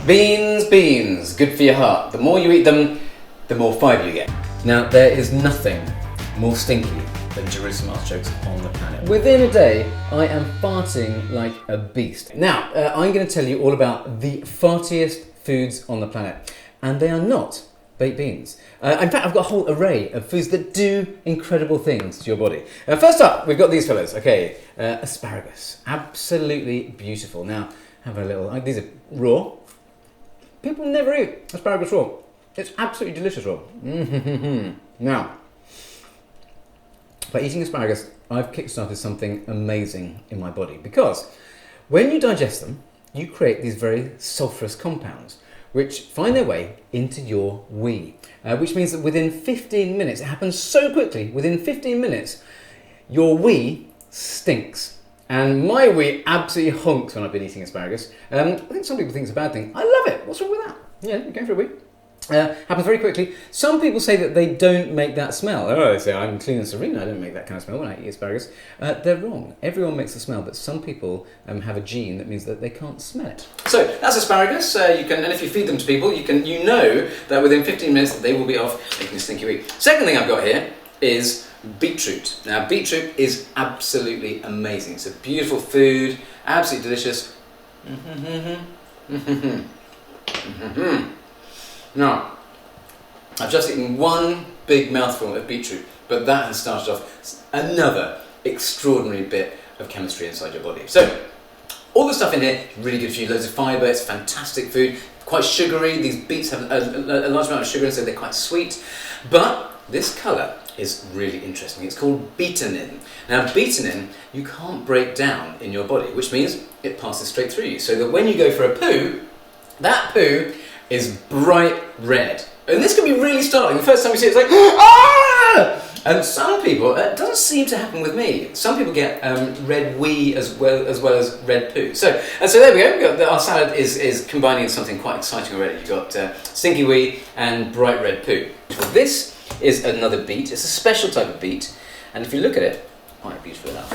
Beans, beans, good for your heart. The more you eat them, the more fibre you get. Now, there is nothing more stinky than Jerusalem artichokes on the planet. Within a day, I am farting like a beast. Now, I'm going to tell you all about the fartiest foods on the planet, and they are not baked beans. In fact, I've got a whole array of foods that do incredible things to your body. First up, we've got these fellas. Okay, asparagus, absolutely beautiful. Now, have a little. These are raw. People never eat asparagus raw. It's absolutely delicious raw. Now, by eating asparagus, I've kickstarted something amazing in my body, because when you digest them, you create these very sulfurous compounds which find their way into your wee, which means that within 15 minutes, it happens so quickly, within 15 minutes, your wee stinks. And my wee absolutely honks when I've been eating asparagus. I think some people think it's a bad thing. I love it. What's wrong with that? Yeah, you're going for a wee. Happens very quickly. Some people say that they don't make that smell. Oh, they say, I'm clean and serene, I don't make that kind of smell when I eat asparagus. They're wrong. Everyone makes the smell, but some people have a gene that means that they can't smell it. So that's asparagus. You can, and if you feed them to people, you know that within 15 minutes they will be off making a stinky wee. Second thing I've got here is beetroot. Now, beetroot is absolutely amazing. It's a beautiful food, absolutely delicious. Now, I've just eaten one big mouthful of beetroot, but that has started off another extraordinary bit of chemistry inside your body. So, all the stuff in here is really good for you, loads of fibre, it's fantastic food, quite sugary. These beets have a large amount of sugar, so they're quite sweet. But this colour is really interesting. It's called betanin. Now, betanin you can't break down in your body, which means it passes straight through you. So that when you go for a poo, that poo is bright red. And this can be really startling. The first time you see it, it's like, ah! And some people, it doesn't seem to happen with me. Some people get red wee as well as red poo. So there we go. Our salad is combining something quite exciting already. You've got stinky wee and bright red poo. Well, this is another beet. It's a special type of beet. And if you look at it, quite beautiful enough.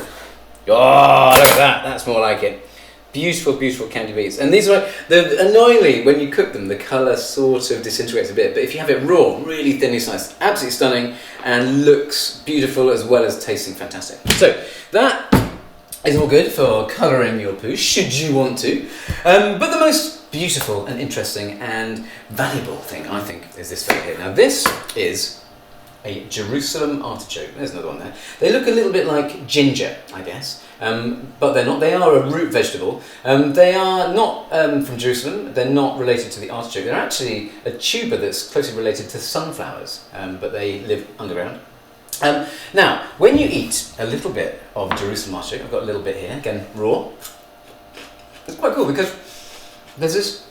Oh, look at that. That's more like it. Beautiful, beautiful candy beets. And these are, annoyingly, when you cook them, the colour sort of disintegrates a bit. But if you have it raw, really thinly sliced, absolutely stunning and looks beautiful as well as tasting fantastic. So that is all good for colouring your poo, should you want to. But the most beautiful and interesting and valuable thing, I think, is this fella here. Now, this is a Jerusalem artichoke. There's another one there. They look a little bit like ginger, I guess. But they're not. They are a root vegetable. They are not from Jerusalem. They're not related to the artichoke. They're actually a tuber that's closely related to sunflowers, but they live underground. Now, when you eat a little bit of Jerusalem artichoke, I've got a little bit here, again, raw. It's quite cool because there's this,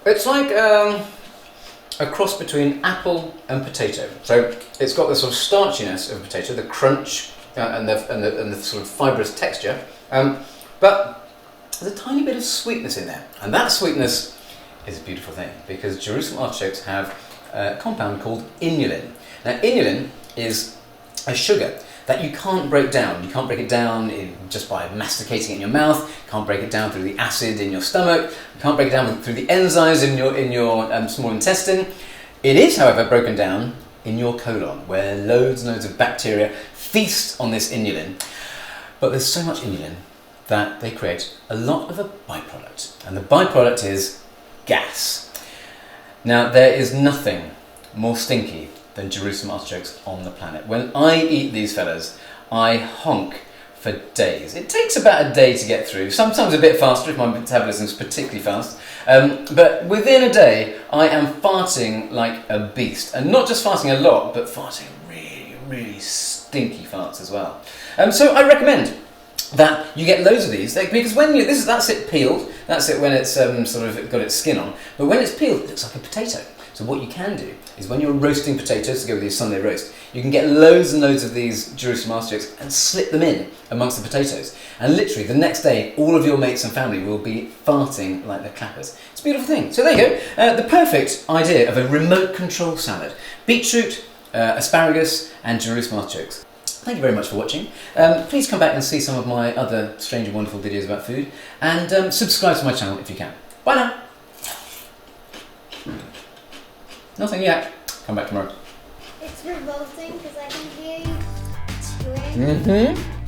it's like a cross between apple and potato. So it's got the sort of starchiness of a potato, the crunch, and the sort of fibrous texture, but there's a tiny bit of sweetness in there, and that sweetness is a beautiful thing because Jerusalem artichokes have a compound called inulin. Now, inulin is a sugar that you can't break down. You can't break it down just by masticating it in your mouth. You can't break it down through the acid in your stomach. You can't break it down through the enzymes in your small intestine. It is, however, broken down in your colon, where loads and loads of bacteria feast on this inulin. But there's so much inulin that they create a lot of a byproduct, and the byproduct is gas. Now, there is nothing more stinky than Jerusalem artichokes on the planet. When I eat these fellas, I honk for days. It takes about a day to get through, sometimes a bit faster if my metabolism is particularly fast, but within a day I am farting like a beast, and not just farting a lot, but farting really, really stinky farts as well. So I recommend that you get loads of these, because when that's it peeled, that's it when it's sort of got its skin on, but when it's peeled it looks like a potato. So what you can do is when you're roasting potatoes to go with your Sunday roast, you can get loads and loads of these Jerusalem artichokes and slip them in amongst the potatoes. And literally the next day, all of your mates and family will be farting like the clappers. It's a beautiful thing. So there you go. The perfect idea of a remote control salad. Beetroot, asparagus and Jerusalem artichokes. Thank you very much for watching. Please come back and see some of my other strange and wonderful videos about food. And subscribe to my channel if you can. Bye now. Nothing yet. Come back tomorrow. It's revolting because I can hear you chewing. Mm-hmm.